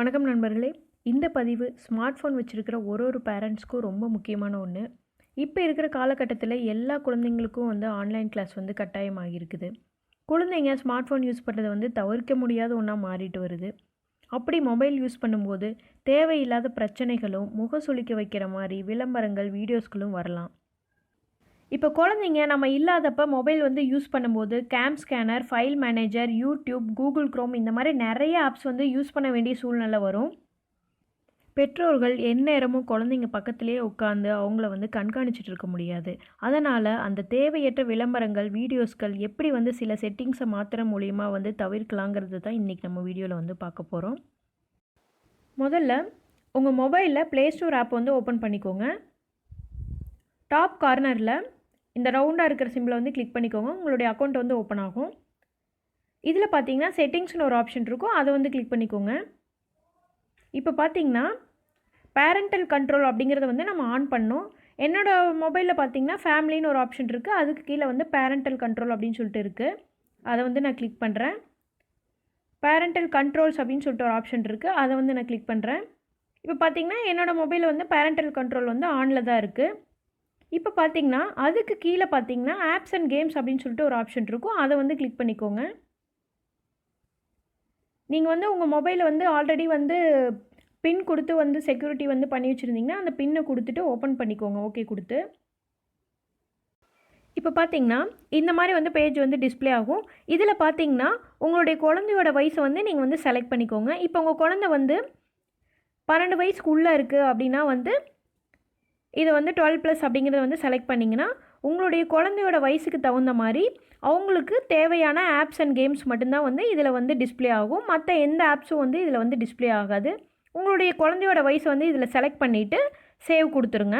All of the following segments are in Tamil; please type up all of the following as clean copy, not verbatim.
வணக்கம் நண்பர்களே. இந்த பதிவு ஸ்மார்ட் ஃபோன் வச்சுருக்கிற ஒரு பேரண்ட்ஸ்க்கும் ரொம்ப முக்கியமான ஒன்று. இப்போ இருக்கிற காலகட்டத்தில் எல்லா குழந்தைங்களுக்கும் ஆன்லைன் கிளாஸ் கட்டாயமாகிருக்குது. குழந்தைங்க ஸ்மார்ட் ஃபோன் யூஸ் பண்ணுறதை தவிர்க்க முடியாத ஒன்றா மாறிட்டு வருது. அப்படி மொபைல் யூஸ் பண்ணும்போது தேவையில்லாத பிரச்சனைகளும் முக சுளிக்க வைக்கிற மாதிரி விளம்பரங்கள் வீடியோஸ்களும் வரலாம். இப்போ குழந்தைங்க நம்ம இல்லாதப்ப மொபைல் யூஸ் பண்ணும்போது game scanner, file manager, YouTube, Google chrome இந்த மாதிரி நிறைய ஆப்ஸ் யூஸ் பண்ண வேண்டிய சூழ்நிலை வரும். பெற்றோர்கள் எந்நேரமும் குழந்தைங்க பக்கத்துலேயே உட்காந்து அவங்கள கண்காணிச்சிட்டு இருக்க முடியாது. அதனால் அந்த தேவையற்ற விளம்பரங்கள், வீடியோஸ்கள் எப்படி சில செட்டிங்ஸை மாற்றுற மூலிமா தவிர்க்கலாங்கிறது தான் இன்றைக்கி நம்ம வீடியோவில் பார்க்க போகிறோம். முதல்ல உங்கள் மொபைலில் ப்ளே ஸ்டோர் ஆப் ஓப்பன் பண்ணிக்கோங்க. டாப் கார்னரில் இந்த ரவுண்டாக இருக்கிற சிம்பிளை கிளிக் பண்ணிக்கோங்க. உங்களுடைய அக்கௌண்ட் ஓப்பன் ஆகும். இதில் பார்த்தீங்கன்னா செட்டிங்ஸ்னு ஒரு ஆப்ஷன் இருக்கும், அதை கிளிக் பண்ணிக்கோங்க. இப்போ பார்த்தீங்கன்னா பேரண்டல் கண்ட்ரோல் அப்படிங்கிறத நம்ம ஆன் பண்ணோம். என்னோடய மொபைலில் பார்த்தீங்கன்னா ஃபேமிலின்னு ஒரு ஆப்ஷன் இருக்குது, அதுக்கு கீழே பேரண்டல் கண்ட்ரோல் அப்படின்னு சொல்லிட்டு இருக்குது. அதை நான் கிளிக் பண்ணுறேன். பேரண்டல் கண்ட்ரோல்ஸ் அப்படின்னு சொல்லிட்டு ஒரு ஆப்ஷன் இருக்குது, அதை நான் கிளிக் பண்ணுறேன். இப்போ பார்த்தீங்கன்னா என்னோடய மொபைலில் பேரண்டல் கண்ட்ரோல் ஆனில் தான் இருக்குது. இப்போ பார்த்தீங்கன்னா அதுக்கு கீழே பார்த்தீங்கன்னா ஆப்ஸ் அண்ட் கேம்ஸ் அப்படின்னு சொல்லிட்டு ஒரு ஆப்ஷன் இருக்கும், அதை கிளிக் பண்ணிக்கோங்க. நீங்கள் உங்கள் மொபைலில் ஆல்ரெடி பின் கொடுத்து செக்யூரிட்டி பண்ணி வச்சுருந்தீங்கன்னா அந்த பின்னை கொடுத்துட்டு ஓப்பன் பண்ணிக்கோங்க, ஓகே கொடுத்து. இப்போ பார்த்தீங்கன்னா இந்த மாதிரி பேஜ் டிஸ்பிளே ஆகும். இதில் பார்த்தீங்கன்னா உங்களுடைய குழந்தையோட வயசை நீங்கள் செலக்ட் பண்ணிக்கோங்க. இப்போ உங்கள் குழந்தை 12 வயசுக்கு உள்ளே இருக்குது அப்படின்னா இதை 12+ அப்படிங்கிறத செலக்ட் பண்ணிங்கன்னா உங்களுடைய குழந்தையோட வயசுக்கு தகுந்த மாதிரி அவங்களுக்கு தேவையான ஆப்ஸ் அண்ட் கேம்ஸ் மட்டும்தான் இதில் டிஸ்பிளே ஆகும். மற்ற எந்த ஆப்ஸும் இதில் டிஸ்பிளே ஆகாது. உங்களுடைய குழந்தையோட வயசை இதில் செலக்ட் பண்ணிவிட்டு சேவ் கொடுத்துருங்க.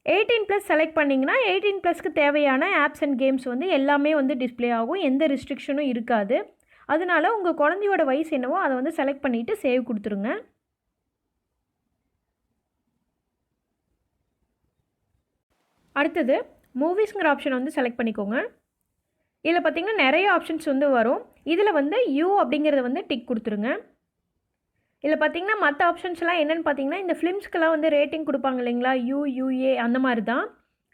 18+ செலக்ட் பண்ணிங்கன்னா 18+க்கு தேவையான ஆப்ஸ் அண்ட் கேம்ஸ் எல்லாமே டிஸ்பிளே ஆகும், எந்த ரெஸ்ட்ரிக்ஷனும் இருக்காது. அதனால் உங்கள் குழந்தையோட வயசு என்னவோ அதை செலக்ட் பண்ணிவிட்டு சேவ் கொடுத்துருங்க. அடுத்தது மூவிஸ்ங்கிற ஆப்ஷனை செலக்ட் பண்ணிக்கோங்க. இதில் பார்த்திங்கன்னா நிறைய ஆப்ஷன்ஸ் வரும். இதில் யூ அப்படிங்கிறத டிக் கொடுத்துருங்க. இதில் பார்த்திங்கன்னா மற்ற ஆப்ஷன்ஸ்லாம் என்னென்னு பார்த்தீங்கன்னா இந்த ஃபிலிம்ஸ்க்கெல்லாம் ரேட்டிங் கொடுப்பாங்க இல்லைங்களா, யூஏ அந்த மாதிரி தான்.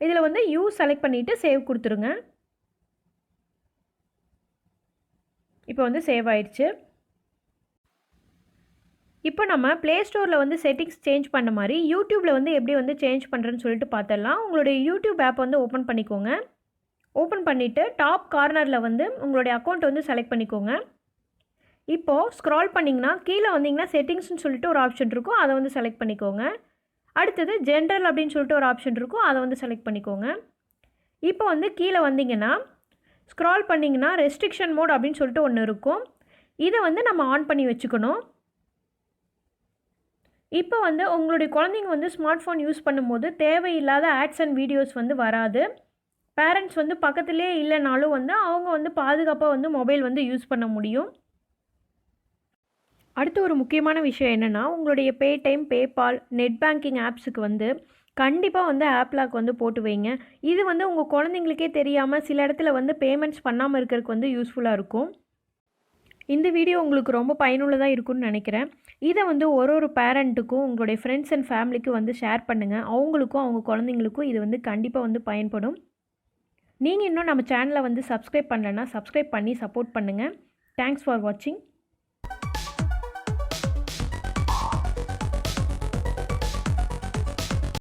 இதில் யூ செலக்ட் பண்ணிவிட்டு சேவ் கொடுத்துருங்க. இப்போ சேவ் ஆயிடுச்சு. இப்போ நம்ம ப்ளே ஸ்டோரில் செட்டிங்ஸ் சேஞ்ச் பண்ண மாதிரி யூடியூப்பில் எப்படி சேஞ்ச் பண்ணுறேன்னு சொல்லிட்டு பார்த்துடலாம். உங்களுடைய யூடியூப் ஆப் ஓப்பன் பண்ணிக்கோங்க. ஓப்பன் பண்ணிவிட்டு டாப் கார்னரில் உங்களுடைய அக்கௌண்ட் செலக்ட் பண்ணிக்கோங்க. இப்போது ஸ்க்ரால் பண்ணிங்கன்னா கீழே வந்தீங்கன்னா செட்டிங்ஸ்னு சொல்லிட்டு ஒரு ஆப்ஷன் இருக்கும், அதை செலக்ட் பண்ணிக்கோங்க. அடுத்தது ஜென்ரல் அப்படின்னு சொல்லிட்டு ஒரு ஆப்ஷன் இருக்கும், அதை செலக்ட் பண்ணிக்கோங்க. இப்போ கீழே வந்தீங்கன்னா ஸ்க்ரால் பண்ணிங்கன்னா ரெஸ்ட்ரிக்ஷன் மோட் அப்படின்னு சொல்லிட்டு ஒன்று இருக்கும், இதை நம்ம ஆன் பண்ணி வச்சுக்கணும். இப்போ உங்களுடைய குழந்தைங்க ஸ்மார்ட் ஃபோன் யூஸ் பண்ணும்போது தேவையில்லாத ஆட்ஸ் அண்ட் வீடியோஸ் வராது. பேரண்ட்ஸ் பக்கத்துலேயே இல்லைனாலும் அவங்க பாதுகாப்பாக மொபைல் யூஸ் பண்ண முடியும். அடுத்து ஒரு முக்கியமான விஷயம் என்னென்னா, உங்களுடைய பேடைம், பேபால், நெட் பேங்கிங் ஆப்ஸுக்கு கண்டிப்பாக ஆப் லாக் போட்டு வைங்க. இது உங்கள் குழந்தைங்களுக்கே தெரியாமல் சில இடத்துல பேமெண்ட்ஸ் பண்ணாமல் இருக்கிறதுக்கு யூஸ்ஃபுல்லாக இருக்கும். இந்த வீடியோ உங்களுக்கு ரொம்ப பயனுள்ளதாக இருக்கும்னு நினைக்கிறேன். இதை ஒரு பேரண்ட்டுக்கும் உங்களுடைய ஃப்ரெண்ட்ஸ் அண்ட் ஃபேமிலிக்கு ஷேர் பண்ணுங்கள். அவங்களுக்கும் அவங்க குழந்தைங்களுக்கும் இது கண்டிப்பாக பயன்படும். நீங்கள் இன்னும் நம்ம சேனலை சப்ஸ்கிரைப் பண்ணலைன்னா சப்ஸ்கிரைப் பண்ணி சப்போர்ட் பண்ணுங்கள். தேங்க்ஸ் ஃபார் வாட்சிங்.